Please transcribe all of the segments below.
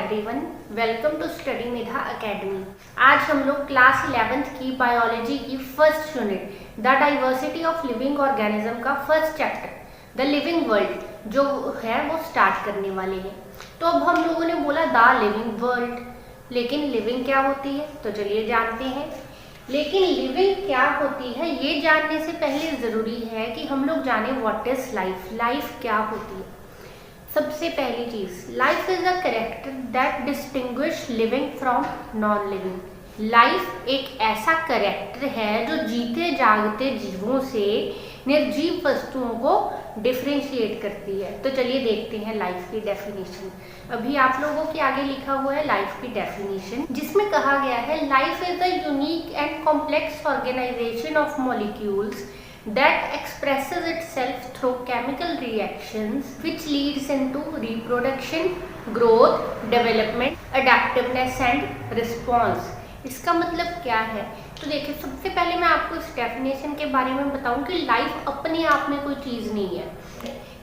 Everyone, welcome to study Medha Academy. आज हम लोग क्लास 11th की बायोलॉजी की first unit the diversity of living organism का first chapter the living world जो है वो स्टार्ट करने वाले हैं। तो अब हम लोगों ने बोला द लिविंग वर्ल्ड, लेकिन लिविंग क्या होती है तो चलिए जानते हैं। लेकिन लिविंग क्या होती है ये जानने से पहले ज़रूरी है कि हम लोग जाने व्हाट इज लाइफ। लाइफ क्या होती है? सबसे पहली चीज, life is a character that distinguish living from non living. Life एक ऐसा कैरेक्टर है जो जीते जागते जीवों से निर्जीव वस्तुओं को डिफरेंशिएट करती है। तो चलिए देखते हैं लाइफ की डेफिनेशन। अभी आप लोगों के आगे लिखा हुआ है लाइफ की डेफिनेशन, जिसमें कहा गया है life is a unique and complex organisation of molecules that expresses itself through chemical reactions which leads into reproduction, growth, development, adaptiveness and response। इसका मतलब क्या है? तो देखिए, सबसे पहले मैं आपको इस डेफिनेशन के बारे में बताऊं कि लाइफ अपने आप में कोई चीज़ नहीं है।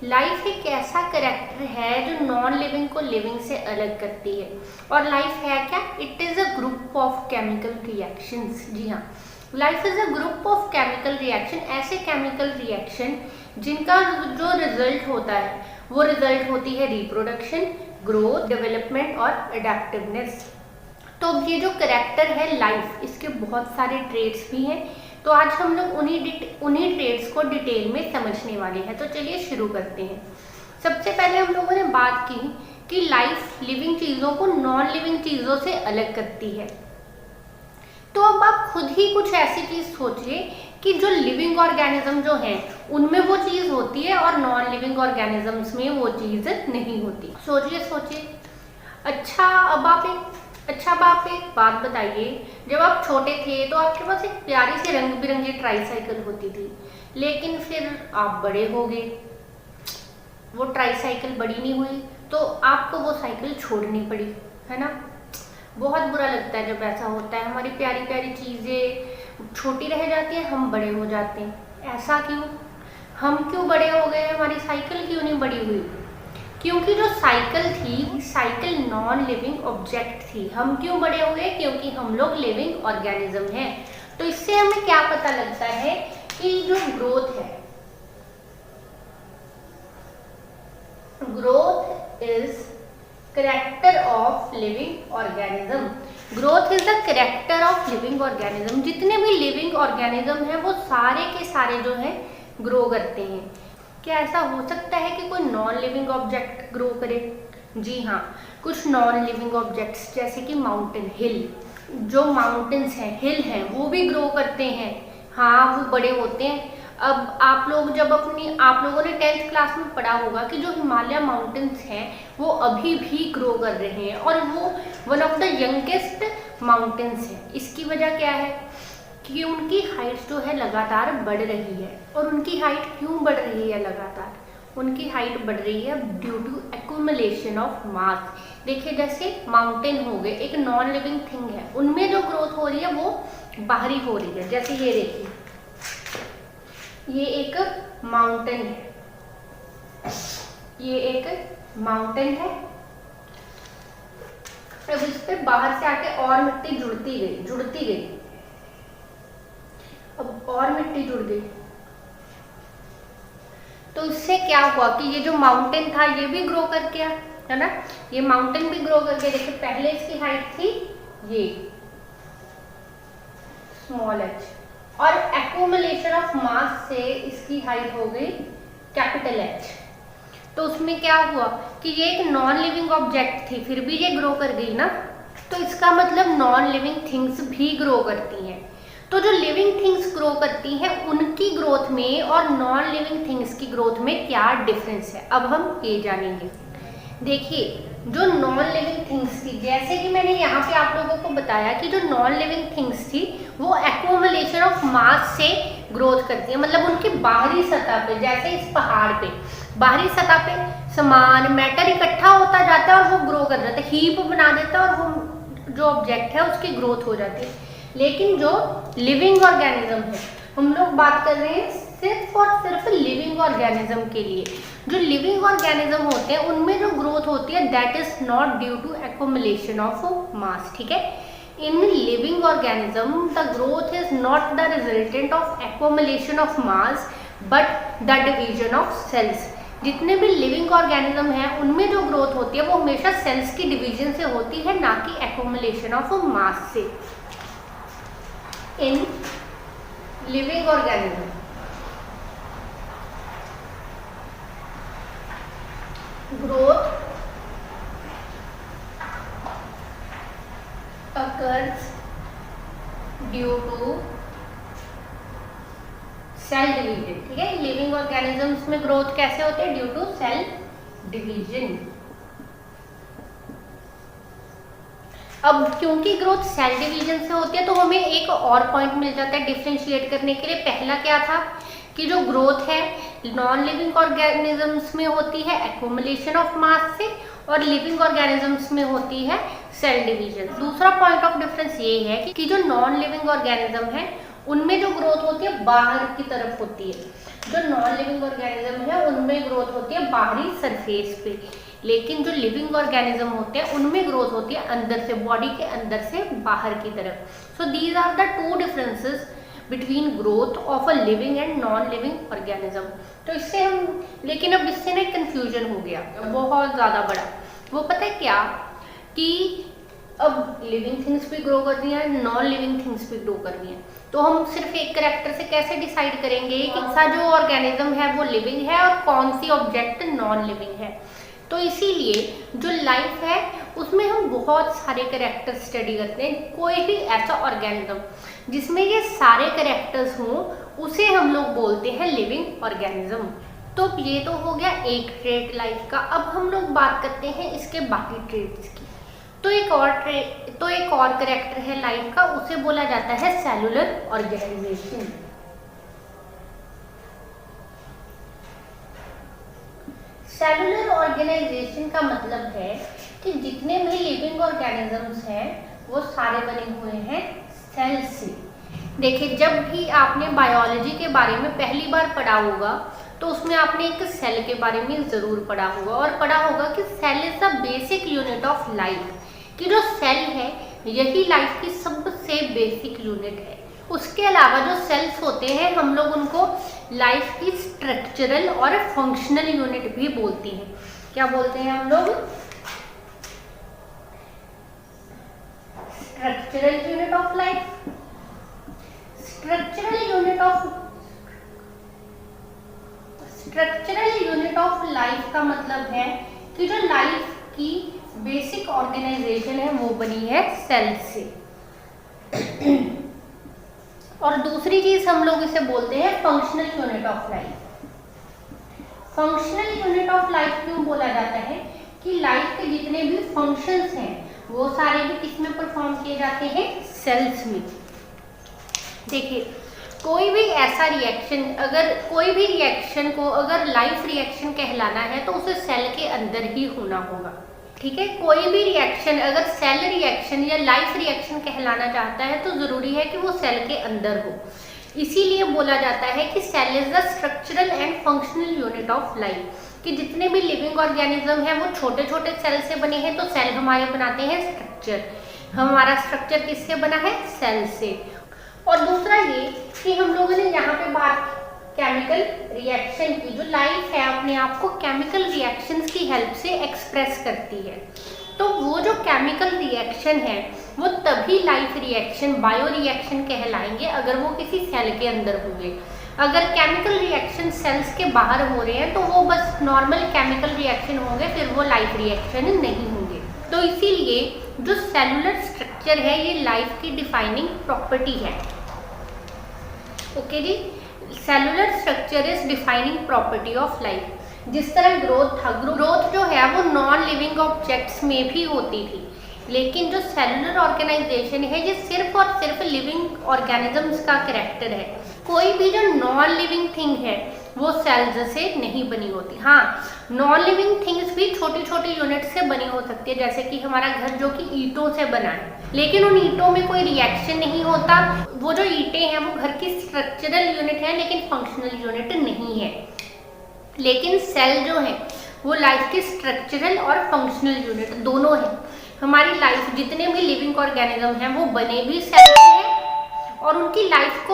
लाइफ एक ऐसा कैरेक्टर है जो नॉन लिविंग को लिविंग से अलग करती है। और लाइफ है क्या? It is a group of chemical reactions. जी हाँ, life is a group of chemical reaction, ऐसे केमिकल रिएक्शन जिनका जो रिजल्ट होता है वो रिजल्ट होती है रिप्रोडक्शन, ग्रोथ, डेवलपमेंट और अडेप्टिवनेस। तो ये जो कैरेक्टर है लाइफ, इसके बहुत सारे ट्रेड्स भी हैं। तो आज हम लोग उन्हीं ट्रेड्स को डिटेल में समझने वाले हैं। तो चलिए शुरू करते हैं। सबसे पहले हम लोगों ने बात की कि लाइफ लिविंग चीज़ों को नॉन लिविंग चीज़ों से अलग करती है। तो अब आप खुद ही कुछ ऐसी चीज सोचिए कि जो लिविंग ऑर्गेनिज्म जो हैं उनमें वो चीज होती है और नॉन लिविंग ऑर्गेनिजम्स में वो चीज नहीं होती। सोचिए। अच्छा, अब आप एक बात बताइए, जब आप छोटे थे तो आपके पास एक प्यारी सी रंग बिरंगी ट्राईसाइकिल होती थी, लेकिन फिर आप बड़े हो गए, वो ट्राईसाइकिल बड़ी नहीं हुई तो आपको वो साइकिल छोड़नी पड़ी, है ना? बहुत बुरा लगता है जब ऐसा होता है। हमारी प्यारी प्यारी चीज़ें छोटी रह जाती हैं, हम बड़े हो जाते हैं। ऐसा क्यों? हम क्यों बड़े हो गए? हमारी साइकिल क्यों नहीं बड़ी हुई? क्योंकि जो साइकिल थी, साइकिल नॉन लिविंग ऑब्जेक्ट थी। हम क्यों बड़े हो गए? क्योंकि हम लोग लिविंग ऑर्गेनिज्म हैं। तो इससे हमें क्या पता लगता है कि जो ग्रोथ है, growth is character of living organism. Growth is the character of living organism. जितने भी लिविंग ऑर्गेनिज्म हैं वो सारे के सारे जो हैं ग्रो करते हैं। क्या ऐसा हो सकता है कि कोई नॉन लिविंग ऑब्जेक्ट ग्रो करे? जी हाँ, कुछ नॉन लिविंग ऑब्जेक्ट्स जैसे कि माउंटेन, हिल, जो माउंटेन्स हैं, हिल हैं, वो भी ग्रो करते हैं। हाँ, वो बड़े होते हैं। अब आप लोगों ने 10th क्लास में पढ़ा होगा कि जो हिमालय माउंटेन्स हैं वो अभी भी ग्रो कर रहे हैं और वो one of the youngest mountains है। इसकी वजह क्या है? कि उनकी हाइट जो है लगातार बढ़ रही है। और उनकी हाइट क्यों बढ़ रही है लगातार? उनकी हाइट बढ़ रही है due to accumulation of mass. देखिए, जैसे माउंटेन हो गए, एक नॉन लिविंग थिंग है, उनमें जो ग्रोथ हो रही है वो बाहरी हो रही है। जैसे ये देखिए, ये एक माउंटेन है, ये एक माउंटेन है। अब इस पे बाहर से आके और मिट्टी जुड़ती गई, अब और मिट्टी जुड़ गई। तो इससे क्या हुआ कि ये जो माउंटेन था ये भी ग्रो करके आया, है ना? ये माउंटेन भी ग्रो करके, देखिए पहले इसकी हाइट थी ये स्मॉल h, और एक्यूमुलेशन ऑफ मास से इसकी हाइट हो गई कैपिटल H। तो उसमें क्या हुआ कि ये एक नॉन लिविंग ऑब्जेक्ट थी, फिर भी ये ग्रो कर गई ना। तो इसका मतलब नॉन लिविंग थिंग्स भी ग्रो करती हैं। तो जो लिविंग थिंग्स ग्रो करती हैं उनकी ग्रोथ में और नॉन लिविंग थिंग्स की ग्रोथ में क्या डिफरेंस है, अब हम ये जानेंगे। देखिए, जो नॉन लिविंग थिंग्स थी, जैसे कि मैंने यहाँ पे आप लोगों को बताया कि जो नॉन लिविंग थिंग्स थी वो एक्यूमुलेशन ऑफ मास से ग्रोथ करती है। मतलब उनकी बाहरी सतह पे, जैसे इस पहाड़ पे बाहरी सतह पे सामान, मैटर इकट्ठा होता जाता है और वो ग्रो कर जाता है, हीप बना देता है और वो जो ऑब्जेक्ट है उसकी ग्रोथ हो जाती है। लेकिन जो लिविंग ऑर्गेनिज्म है, हम लोग बात कर रहे हैं सिर्फ और सिर्फ लिविंग ऑर्गेनिज्म के लिए। जो लिविंग ऑर्गेनिज्म होते हैं उनमें जो ग्रोथ होती है that is not due to accumulation of mass, ठीक है। In living organism the growth is not the resultant of accumulation of mass but the division of cells. जितने भी लिविंग ऑर्गेनिज्म हैं उनमें जो ग्रोथ होती है वो हमेशा सेल्स की डिवीजन से होती है, ना कि एक्यूमुलेशन ऑफ मास से। In living organism growth occurs due to cell division, ठीक है। लिविंग ऑर्गेनिजम्स में ग्रोथ कैसे होते हैं? Due to cell division. अब क्योंकि ग्रोथ सेल डिवीजन से होती है तो हमें एक और पॉइंट मिल जाता है डिफरेंशिएट करने के लिए। पहला क्या था कि जो ग्रोथ है नॉन लिविंग ऑर्गेनिजम्स में होती है एक्यूमुलेशन ऑफ मास से, और लिविंग ऑर्गेनिजम्स में होती है सेल डिवीजन। दूसरा पॉइंट ऑफ डिफरेंस ये है कि जो नॉन लिविंग ऑर्गेनिज्म है उनमें जो ग्रोथ होती है बाहर की तरफ होती है। जो नॉन लिविंग ऑर्गेनिज्म है उनमें ग्रोथ होती है बाहरी सरफेस पे, लेकिन जो लिविंग ऑर्गेनिज्म होते हैं उनमें ग्रोथ होती है अंदर से, बॉडी के अंदर से बाहर की तरफ। So these are the two differences between growth of a living and non living organism. तो इससे हम, लेकिन अब इससे ना कंफ्यूजन हो गया बहुत ज़्यादा बड़ा। वो पता है क्या कि अब लिविंग थिंग्स भी ग्रो कर रही हैं, नॉन लिविंग थिंग्स भी ग्रो कर रही हैं, तो हम सिर्फ एक कैरेक्टर से कैसे डिसाइड करेंगे कि कौन सा जो ऑर्गेनिज्म है वो लिविंग है और कौन सी ऑब्जेक्ट नॉन लिविंग है? तो इसीलिए जो लाइफ है उसमें हम बहुत सारे कैरेक्टर स्टडी करते हैं। कोई भी ऐसा ऑर्गेनिज्म जिसमें ये सारे कैरेक्टर्स हों उसे हम लोग बोलते हैं लिविंग ऑर्गेनिज्म। तो ये तो हो गया एक ट्रेट लाइफ का। अब हम लोग बात करते हैं इसके बाकी ट्रेट्स की। तो एक और कैरेक्टर है लाइफ का, उसे बोला जाता है सेलुलर ऑर्गेनाइजेशन। सेलुलर ऑर्गेनाइजेशन का मतलब है कि जितने भी लिविंग ऑर्गेनिजम्स हैं वो सारे बने हुए हैं सेल से। देखिए, जब भी आपने बायोलॉजी के बारे में पहली बार पढ़ा होगा तो उसमें आपने एक सेल के बारे में जरूर पढ़ा होगा, और पढ़ा होगा कि cell is the basic unit of life, कि जो सेल है यही लाइफ की सबसे बेसिक यूनिट है। उसके अलावा जो सेल्स होते हैं हम लोग उनको लाइफ की स्ट्रक्चरल और फंक्शनल यूनिट भी बोलते हैं। क्या बोलते हैं हम लोग? Structural unit of life. Structural unit of life का मतलब है कि जो लाइफ की बेसिक ऑर्गेनाइजेशन है वो बनी है सेल से। और दूसरी चीज हम लोग इसे बोलते हैं functional unit of life. Functional unit of life क्यों बोला जाता है? कि लाइफ के जितने भी फंक्शंस हैं वो सारे भी किस में परफॉर्म किए जाते हैं? सेल्स में। देखिए, कोई भी ऐसा रिएक्शन, अगर कोई भी रिएक्शन को अगर लाइफ रिएक्शन कहलाना है तो उसे सेल के अंदर ही होना होगा, ठीक है। कोई भी रिएक्शन अगर सेल रिएक्शन या लाइफ रिएक्शन कहलाना चाहता है तो जरूरी है कि वो सेल के अंदर हो। इसीलिए बोला जाता है कि cell is the structural and functional unit of life, कि जितने भी लिविंग ऑर्गेनिज्म हैं वो छोटे छोटे सेल से बने हैं। तो सेल हमारे बनाते हैं स्ट्रक्चर। हमारा स्ट्रक्चर किससे बना है? सेल से। और दूसरा ये कि हम लोगों ने यहाँ पे बात केमिकल रिएक्शन की। जो लाइफ है अपने आप को केमिकल रिएक्शंस की हेल्प से एक्सप्रेस करती है। तो वो जो केमिकल रिएक्शन है वो तभी लाइफ रिएक्शन, बायो रिएक्शन कहलाएंगे अगर वो किसी सेल के अंदर होंगे। अगर केमिकल रिएक्शन सेल्स के बाहर हो रहे हैं तो वो बस नॉर्मल केमिकल रिएक्शन होंगे, फिर वो लाइफ रिएक्शन नहीं होंगे। तो इसीलिए जो सेलुलर स्ट्रक्चर है ये लाइफ की डिफाइनिंग प्रॉपर्टी है। ओके जी, cellular structure is defining property of life. जिस तरह ग्रोथ था, ग्रोथ जो है वो नॉन लिविंग ऑब्जेक्ट्स में भी होती थी, लेकिन जो सेलुलर ऑर्गेनाइजेशन है ये सिर्फ और सिर्फ लिविंग ऑर्गेनिजम्स का कैरेक्टर है। कोई भी जो नॉन लिविंग थिंग है वो सेल्स से नहीं बनी होती। हाँ, नॉन लिविंग थिंग्स भी छोटी छोटी यूनिट से बनी हो सकती है, जैसे कि हमारा घर जो कि ईंटों से बना है, लेकिन उन ईंटों में कोई रिएक्शन नहीं होता। वो जो ईंटें हैं वो घर की स्ट्रक्चरल यूनिट है लेकिन फंक्शनल यूनिट नहीं है। लेकिन सेल जो है वो लाइफ की स्ट्रक्चरल और फंक्शनल यूनिट दोनों है। हमारी लाइफ जितने भी लिविंग ऑर्गेनिज्म हैं वो बने भी सेल से हैं और उनकी लाइफ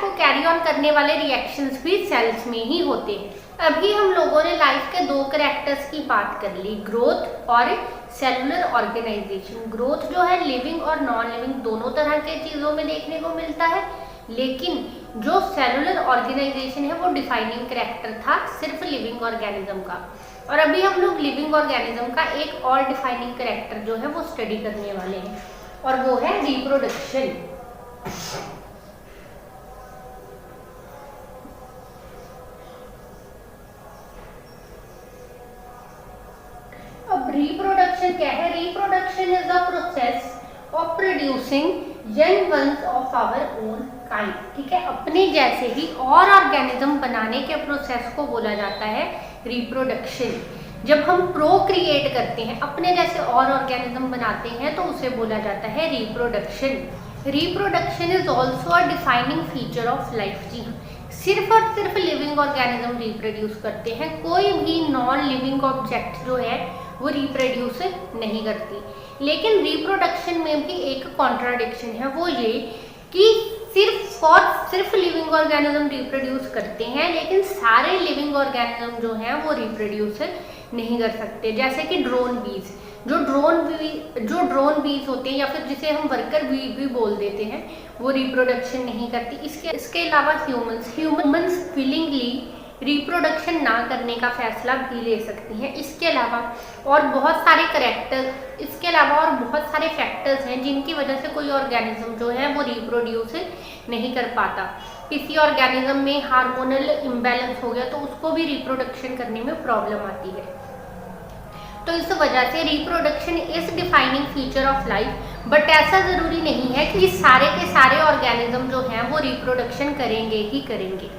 को कैरी ऑन करने वाले रिएक्शंस भी सेल्स में ही होते हैं। अभी हम लोगों ने लाइफ के दो कैरेक्टर्स की बात कर ली, ग्रोथ और सेलुलर ऑर्गेनाइजेशन। ग्रोथ जो है लिविंग और नॉन लिविंग दोनों तरह के चीजों में देखने को मिलता है, लेकिन जो सेलुलर ऑर्गेनाइजेशन है वो डिफाइनिंग कैरेक्टर था सिर्फ लिविंग ऑर्गेनिज्म का। और अभी हम लोग लिविंग ऑर्गेनिज्म का एक और डिफाइनिंग कैरेक्टर जो है वो स्टडी करने वाले हैं और वो है रिप्रोडक्शन। अब रिप्रोडक्शन क्या है? Reproduction is the process of producing young ones of our own kind. ठीक है, अपने जैसे ही और ऑर्गेनिज्म बनाने के प्रोसेस को बोला जाता है रिप्रोडक्शन। जब हम प्रोक्रिएट करते हैं, अपने जैसे और ऑर्गेनिज्म बनाते हैं, तो उसे बोला जाता है reproduction. Reproduction is also a defining feature of life. जी हाँ, सिर्फ और सिर्फ लिविंग ऑर्गेनिज्म रिप्रोड्यूस करते हैं, कोई भी नॉन लिविंग ऑब्जेक्ट जो है वो रिप्रोड्यूस नहीं करती। लेकिन रिप्रोडक्शन में भी एक कॉन्ट्राडिक्शन है, वो ये कि सिर्फ लिविंग ऑर्गेनिज्म रिप्रोड्यूस करते हैं, लेकिन सारे लिविंग ऑर्गेनिज्म जो हैं वो रिप्रोड्यूस नहीं कर सकते। जैसे कि ड्रोन बीज, जो ड्रोन बीज होते हैं या फिर जिसे हम वर्कर बी भी बोल देते हैं, वो रिप्रोडक्शन नहीं करती। इसके अलावा ह्यूमंस विलिंगली रिप्रोडक्शन ना करने का फैसला भी ले सकती हैं। इसके अलावा और बहुत सारे फैक्टर्स हैं जिनकी वजह से कोई ऑर्गेनिज्म जो है वो रिप्रोड्यूस नहीं कर पाता। किसी ऑर्गेनिज्म में हार्मोनल इम्बैलेंस हो गया तो उसको भी रिप्रोडक्शन करने में प्रॉब्लम आती है। तो इस वजह से reproduction is defining feature of life, but ऐसा जरूरी नहीं है कि सारे के सारे ऑर्गेनिज्म जो हैं वो रिप्रोडक्शन करेंगे ही करेंगे।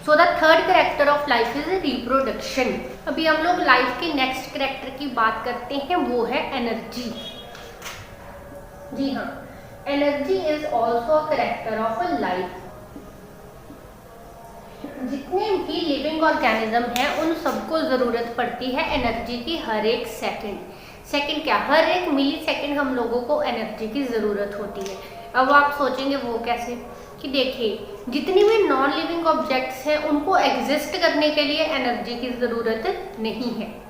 So the third character of life is reproduction. अभी हम लोग लाइफ के नेक्स्ट कैरेक्टर की बात करते हैं, वो है एनर्जी। जी हाँ, energy is also a character of a life. जितने भी लिविंग ऑर्गेनिज्म हैं उन सबको जरूरत पड़ती है एनर्जी की हर एक सेकंड क्या, हर एक मिली सेकंड हम लोगों को एनर्जी की जरूरत होती है। अब आप सोचेंगे वो कैसे, कि देखिए जितनी भी नॉन लिविंग ऑब्जेक्ट्स हैं उनको एग्जिस्ट करने के लिए एनर्जी की जरूरत नहीं है।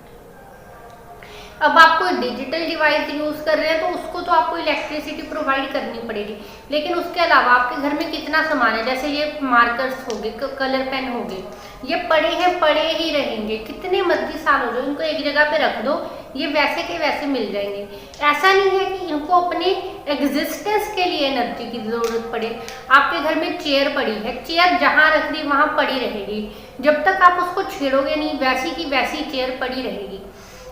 अब आप कोई डिजिटल डिवाइस यूज कर रहे हैं तो उसको तो आपको इलेक्ट्रिसिटी प्रोवाइड करनी पड़ेगी, लेकिन उसके अलावा आपके घर में कितना सामान है, जैसे ये मार्कर्स हो गए, कलर पेन हो गए, ये पड़े ही रहेंगे, कितने मर्जी साल हो जाए, इनको एक जगह पे रख दो, ये वैसे के वैसे मिल जाएंगे। ऐसा नहीं है कि इनको अपने एग्जिस्टेंस के लिए एनर्जी की जरूरत पड़े। आपके घर में चेयर पड़ी है, चेयर जहाँ रख दी वहाँ पड़ी रहेगी, जब तक आप उसको छेड़ोगे नहीं वैसी की वैसी चेयर पड़ी रहेगी।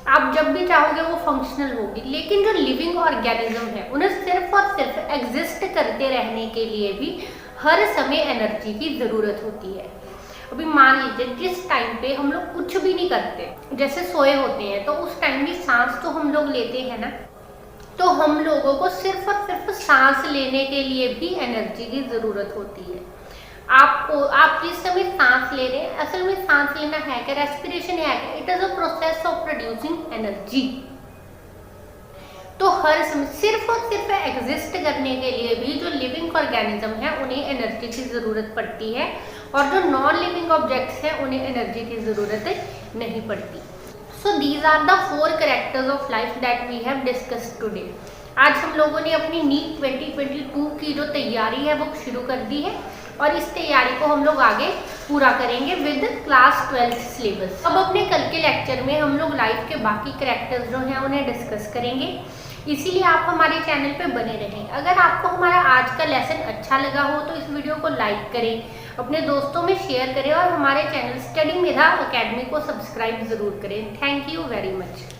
आप जब भी चाहोगे वो फंक्शनल होगी। लेकिन जो लिविंग ऑर्गेनिज्म है उन्हें सिर्फ और सिर्फ एग्जिस्ट करते रहने के लिए भी हर समय एनर्जी की जरूरत होती है। अभी मान लीजिए जिस टाइम पे हम लोग कुछ भी नहीं करते, जैसे सोए होते हैं, तो उस टाइम भी सांस तो हम लोग लेते हैं ना, तो हम लोगों को सिर्फ और सिर्फ सांस लेने के लिए भी एनर्जी की जरूरत होती है। आप जिस समय सांस ले रहे हैं, असल में सांस लेना है क्या, रेस्पिरेशन है क्या, it is a process of producing energy. तो हर समय सिर्फ और सिर्फ एग्जिस्ट करने के लिए भी जो लिविंग ऑर्गेनिज्म है उन्हें एनर्जी की जरूरत पड़ती है, और जो नॉन लिविंग ऑब्जेक्ट्स हैं उन्हें एनर्जी की जरूरत नहीं पड़ती। So these are the 4 characters of life that we have discussed today. आज हम लोगों ने अपनी नीट 2022 की जो तैयारी है वो शुरू कर दी है, और इस तैयारी को हम लोग आगे पूरा करेंगे विद क्लास 12 सिलेबस। अब अपने कल के लेक्चर में हम लोग लाइफ के बाकी कैरेक्टर्स जो हैं उन्हें डिस्कस करेंगे, इसीलिए आप हमारे चैनल पे बने रहें। अगर आपको हमारा आज का लेसन अच्छा लगा हो तो इस वीडियो को लाइक करें, अपने दोस्तों में शेयर करें और हमारे चैनल स्टडी मेधा अकेडमी को सब्सक्राइब जरूर करें। Thank you very much.